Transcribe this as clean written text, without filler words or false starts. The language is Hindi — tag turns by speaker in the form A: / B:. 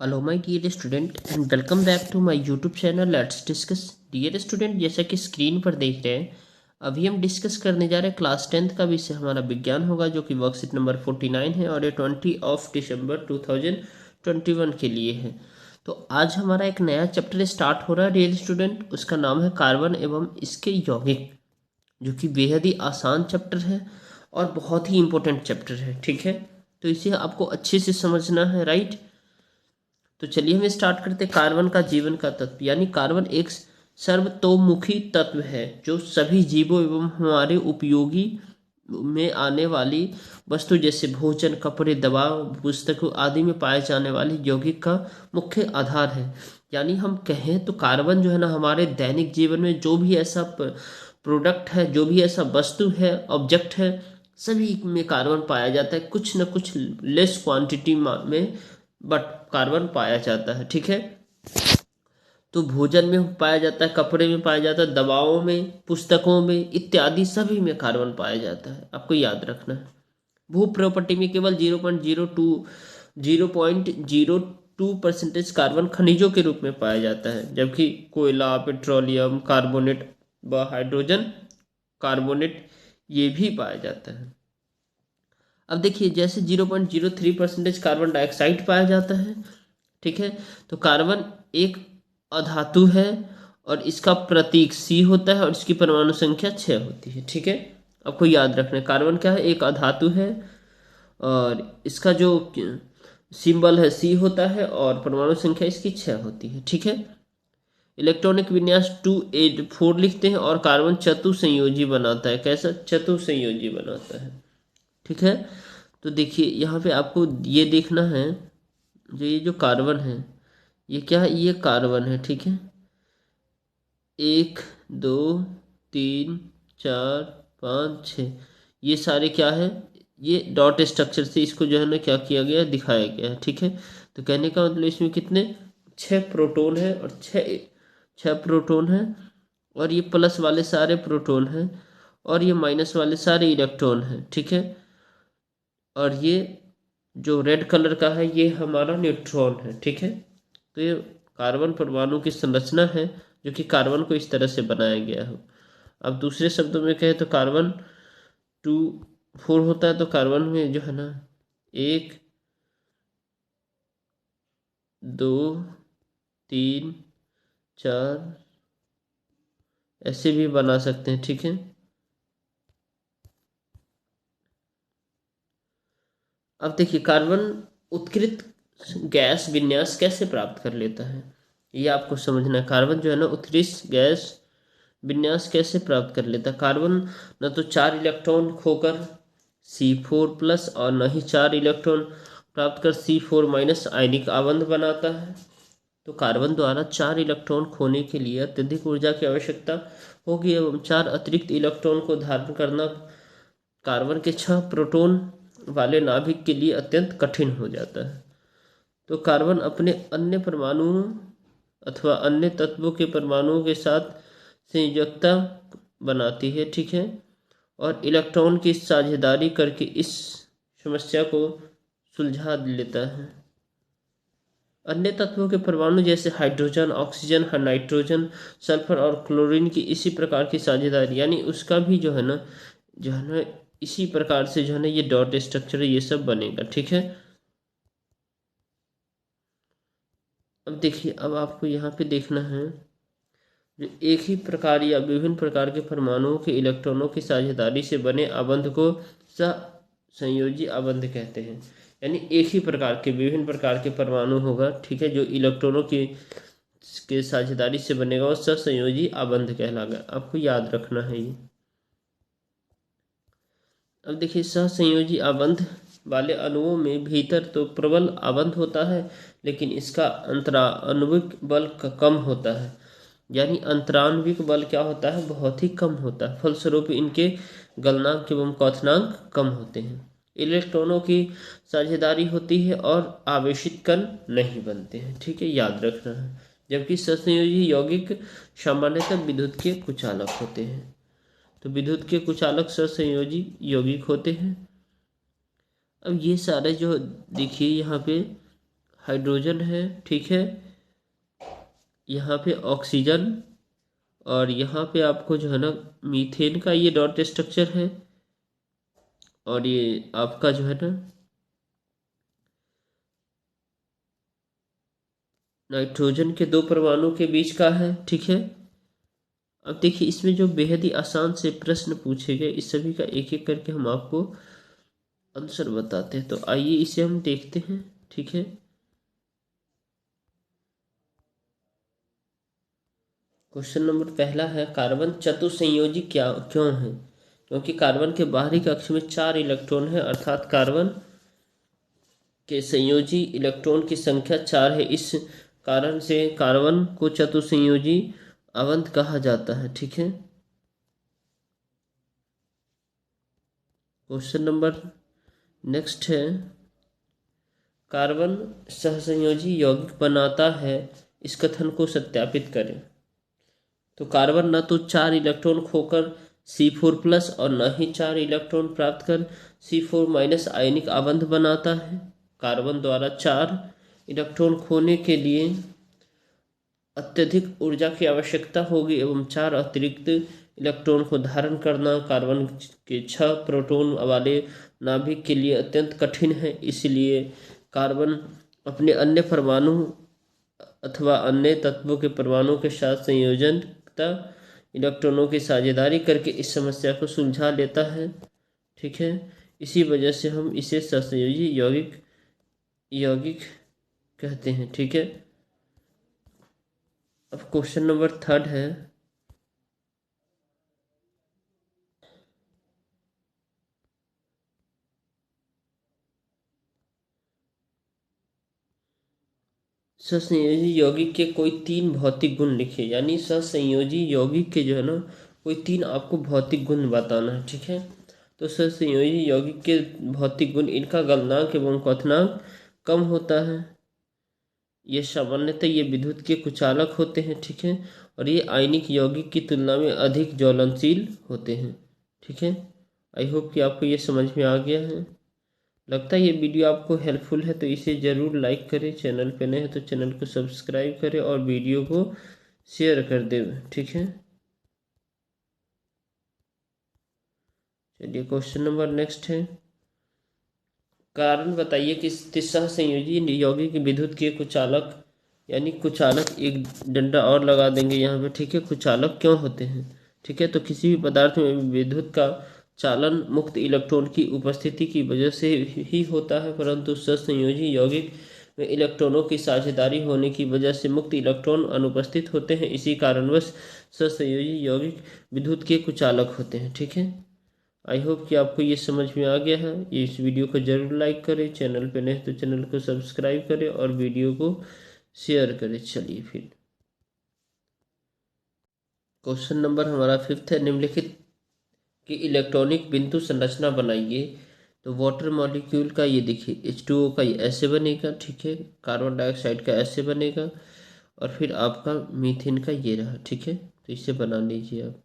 A: Hello my dear student and welcome back to my YouTube channel let's discuss. Dear student, जैसा कि स्क्रीन पर देख रहे हैं, अभी हम डिस्कस करने जा रहे हैं क्लास 10th का विषय हमारा विज्ञान होगा, जो कि वर्कशीट नंबर 49 है और ये 20 दिसंबर 2021 के लिए है। तो आज हमारा एक नया चैप्टर स्टार्ट हो रहा है डियर स्टूडेंट, उसका नाम है कार्बन एवं इसके यौगिक, जो कि बेहद ही आसान चैप्टर है और बहुत ही इंपॉर्टेंट चैप्टर है। ठीक है, तो इसे आपको अच्छे से समझना है, राइट। तो चलिए हम स्टार्ट करते हैं। कार्बन का जीवन का तत्व, यानी कार्बन एक सर्वतोमुखी तत्व है जो सभी जीवों एवं हमारे उपयोगी में आने वाली वस्तु जैसे भोजन, कपड़े, दवा, पुस्तकों आदि में पाए जाने वाले यौगिक का मुख्य आधार है। यानी हम कहें तो कार्बन जो है ना, हमारे दैनिक जीवन में जो भी ऐसा प्रोडक्ट है, जो भी ऐसा वस्तु है, ऑब्जेक्ट है, सभी में कार्बन पाया जाता है, कुछ न कुछ लेस क्वांटिटी में, बट कार्बन पाया जाता है। ठीक है, तो भोजन में पाया जाता है, कपड़े में पाया जाता है, दवाओं में, पुस्तकों में इत्यादि सभी में कार्बन पाया जाता है, आपको याद रखना है। भू प्रॉपर्टी में केवल 0.02% कार्बन खनिजों के रूप में पाया जाता है, जबकि कोयला, पेट्रोलियम, कार्बोनेट व हाइड्रोजन कार्बोनेट ये भी पाया जाता है। अब देखिए, जैसे 0.03% कार्बन डाइऑक्साइड पाया जाता है। ठीक है, तो कार्बन एक अधातु है और इसका प्रतीक सी होता है और इसकी परमाणु संख्या 6 होती है। ठीक है, आपको याद रखना है, कार्बन क्या है, एक अधातु है और इसका जो सिंबल है सी होता है और परमाणु संख्या इसकी 6 होती है। ठीक है, इलेक्ट्रॉनिक विन्यास 284 लिखते हैं और कार्बन चतुसंयोजी बनाता है। कैसा चतुसंयोजी बनाता है? ठीक है, तो देखिए यहाँ पे आपको ये देखना है, जो ये जो कार्बन है, ये क्या है, ये कार्बन है। ठीक है, 1 2 3 4 5 6, ये सारे क्या है, ये डॉट स्ट्रक्चर से इसको जो है ना क्या किया गया, दिखाया गया है। ठीक है, तो कहने का मतलब इसमें कितने, 6 प्रोटोन है और छः छः प्रोटोन है, और ये प्लस वाले सारे प्रोटोन हैं और ये माइनस वाले सारे इलेक्ट्रॉन हैं। ठीक है, और ये जो रेड कलर का है ये हमारा न्यूट्रॉन है। ठीक है, तो ये कार्बन परमाणु की संरचना है, जो कि कार्बन को इस तरह से बनाया गया है। अब दूसरे शब्दों में कहें तो कार्बन 2 4 होता है, तो कार्बन में जो है ना 1 2 3 4 ऐसे भी बना सकते हैं। ठीक है, अब देखिए कार्बन उत्कृष्ट गैस विन्यास कैसे प्राप्त कर लेता है, ये आपको समझना है। कार्बन जो है ना उत्कृष्ट गैस विन्यास कैसे प्राप्त कर लेता है। कार्बन न तो 4 इलेक्ट्रॉन खोकर C4+ और न ही 4 इलेक्ट्रॉन प्राप्त कर C4- आयनिक आबंध बनाता है। तो कार्बन द्वारा 4 इलेक्ट्रॉन खोने के लिए अत्यधिक ऊर्जा की आवश्यकता होगी एवं 4 अतिरिक्त इलेक्ट्रॉन को धारण करना कार्बन के 6 प्रोटॉन वाले नाभिक के लिए अत्यंत कठिन हो जाता है। तो कार्बन अपने अन्य परमाणुओं अथवा अन्य तत्वों के परमाणुओं के साथ संयोजकता बनाती है। ठीक है, और इलेक्ट्रॉन की साझेदारी करके इस समस्या को सुलझा लेता है। अन्य तत्वों के परमाणु जैसे हाइड्रोजन, ऑक्सीजन, नाइट्रोजन, सल्फर और क्लोरीन की इसी प्रकार की साझेदारी, यानी उसका भी जो है ना इसी प्रकार से जो है ना ये डॉट स्ट्रक्चर ये सब बनेगा। ठीक है, अब देखिए, अब आपको यहाँ पे देखना है, जो एक ही प्रकार या विभिन्न प्रकार के परमाणुओं के इलेक्ट्रॉनों की साझेदारी से बने आबंध को सहसंयोजी आबंध कहते हैं। यानी एक ही प्रकार के विभिन्न प्रकार के परमाणु होगा, ठीक है, जो इलेक्ट्रॉनों की के साझेदारी से बनेगा वो सहसंयोजी आबंध कहलाएगा, आपको याद रखना है ये। अब देखिए, सहसंयोजी आबंध वाले अणुओं में भीतर तो प्रबल आबंध होता है, लेकिन इसका अंतराण्विक बल कम होता है। यानी अंतराण्विक बल क्या होता है, बहुत ही कम होता है, फलस्वरूप इनके गलनांक एवं क्वथनांक कम होते हैं। इलेक्ट्रॉनों की साझेदारी होती है और आवेशित कण नहीं बनते हैं। ठीक है, याद रखना है। जबकि सहसंयोजी यौगिक सामान्यतः विद्युत के कुचालक होते हैं। तो विद्युत के कुचालक सहसंयोजी यौगिक होते हैं। अब ये सारे जो देखिए यहाँ पे हाइड्रोजन है, ठीक है। यहाँ पे ऑक्सीजन, और यहाँ पे आपको जो है ना मीथेन का ये डॉट स्ट्रक्चर है, और ये आपका जो है ना नाइट्रोजन के 2 परमाणु के बीच का है, ठीक है। अब देखिए इसमें जो बेहद ही आसान से प्रश्न पूछे गए, इस सभी का एक एक करके हम आपको आंसर बताते हैं। तो आइए इसे हम देखते हैं, ठीक है। क्वेश्चन नंबर पहला है, कार्बन चतुसंयोजी क्या क्यों है? क्योंकि कार्बन के बाहरी कक्ष में 4 इलेक्ट्रॉन है, अर्थात कार्बन के संयोजी इलेक्ट्रॉन की संख्या 4 है। इस कारण से कार्बन को चतुसंयोजी अवंत कहा जाता है, ठीक है। क्वेश्चन नंबर नेक्स्ट है, कार्बन सहसंयोजी यौगिक बनाता है, इस कथन को सत्यापित करें। तो कार्बन न तो 4 इलेक्ट्रॉन खोकर C4+ और न ही 4 इलेक्ट्रॉन प्राप्त कर C4- आयनिक आबंध बनाता है। कार्बन द्वारा 4 इलेक्ट्रॉन खोने के लिए अत्यधिक ऊर्जा की आवश्यकता होगी एवं 4 अतिरिक्त इलेक्ट्रॉन को धारण करना कार्बन के 6 प्रोटॉन वाले नाभिक के लिए अत्यंत कठिन है। इसलिए कार्बन अपने अन्य परमाणु अथवा अन्य तत्वों के परमाणु के साथ संयोजनता इलेक्ट्रॉनों की साझेदारी करके इस समस्या को सुलझा लेता है, ठीक है। इसी वजह से हम इसे सहसंयोजी यौगिक यौगिक कहते हैं, ठीक है। अब क्वेश्चन नंबर थर्ड है, सहसंयोजी यौगिक के कोई 3 भौतिक गुण लिखे। यानी सहसंयोजी यौगिक के जो है ना कोई 3 आपको भौतिक गुण बताना है, ठीक है। तो सहसंयोजी यौगिक के भौतिक गुण, इनका गलनांक एवं क्वथनांक कम होता है, ये सामान्यतः ये विद्युत के कुचालक होते हैं, ठीक है। और ये आयनिक यौगिक की तुलना में अधिक ज्वलनशील होते हैं, ठीक है। आई होप कि आपको ये समझ में आ गया है। लगता है ये वीडियो आपको हेल्पफुल है, तो इसे ज़रूर लाइक करें। चैनल पे नए हैं तो चैनल को सब्सक्राइब करें और वीडियो को शेयर कर दें, ठीक है। चलिए क्वेश्चन नंबर नेक्स्ट है, कारण बताइए कि सहसंयोजी यौगिक विद्युत के कुचालक, यानी कुचालक एक डंडा और लगा देंगे यहाँ पे, ठीक है। कुचालक क्यों होते हैं, ठीक है। तो किसी भी पदार्थ में विद्युत का चालन मुक्त इलेक्ट्रॉन की उपस्थिति की वजह से ही होता है, परंतु सहसंयोजी यौगिक में इलेक्ट्रॉनों की साझेदारी होने की वजह से मुक्त इलेक्ट्रॉन अनुपस्थित होते हैं। इसी कारणवश सहसंयोजी यौगिक विद्युत के कुचालक होते हैं, ठीक है। आई होप कि आपको ये समझ में आ गया है। ये इस वीडियो को जरूर लाइक करें, चैनल पे नए तो चैनल को सब्सक्राइब करें और वीडियो को शेयर करें। चलिए फिर क्वेश्चन नंबर हमारा 5th है, निम्नलिखित की इलेक्ट्रॉनिक बिंदु संरचना बनाइए। तो वाटर मॉलिक्यूल का ये देखिए H2O का ये ऐसे बनेगा, ठीक है। कार्बन डाइऑक्साइड का ऐसे बनेगा, और फिर आपका मीथेन का ये रहा, ठीक है। तो इसे बना लीजिए आप।